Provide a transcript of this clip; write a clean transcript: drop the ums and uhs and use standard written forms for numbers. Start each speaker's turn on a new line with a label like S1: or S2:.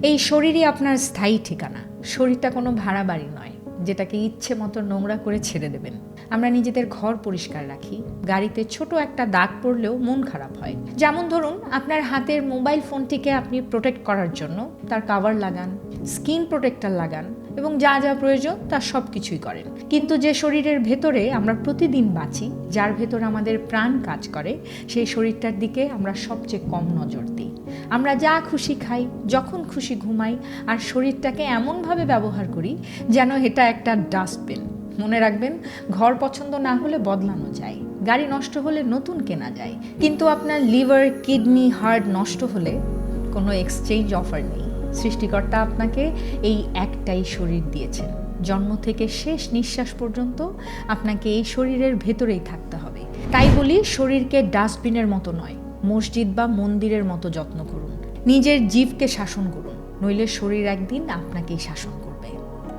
S1: এই শরীরই আপনার স্থায়ী ঠিকানা। শরীরটা কোনো ভাড়া বাড়ি নয় যেটাকে ইচ্ছে মতো নোংরা করে ছেড়ে দেবেন। আমরা নিজেদের ঘর পরিষ্কার রাখি, গাড়িতে ছোট একটা দাগ পড়লেও মন খারাপ হয়। যেমন ধরুন, আপনার হাতের মোবাইল ফোনটিকে আপনি প্রোটেক্ট করার জন্য তার কাভার লাগান, স্কিন প্রোটেক্টর লাগান এবং যা যা প্রয়োজন তার সব কিছুই করেন। কিন্তু যে শরীরের ভেতরে আমরা প্রতিদিন বাঁচি, যার ভেতর আমাদের প্রাণ কাজ করে, সেই শরীরটার দিকে আমরা সবচেয়ে কম নজর দিই। আমরা যা খুশি খাই, যখন খুশি ঘুমাই, আর শরীরটাকে এমনভাবে ব্যবহার করি যেন এটা একটা ডাস্টবিন। মনে রাখবেন, ঘর পছন্দ না হলে বদলানো যায়, গাড়ি নষ্ট হলে নতুন কেনা যায়, কিন্তু আপনার লিভার, কিডনি, হার্ট নষ্ট হলে কোনো এক্সচেঞ্জ অফার নেই। সৃষ্টিকর্তা আপনাকে এই একটাই শরীর দিয়েছেন। জন্ম থেকে শেষ নিঃশ্বাস পর্যন্ত আপনাকে এই শরীরের ভেতরেই থাকতে হবে। তাই বলি, শরীরকে ডাস্টবিনের মতো নয়, মসজিদ বা মন্দিরের মতো যত্ন করুন। নিজের জীবকে শাসন করুন, নইলে শরীর একদিন আপনাকেই শাসন করবে।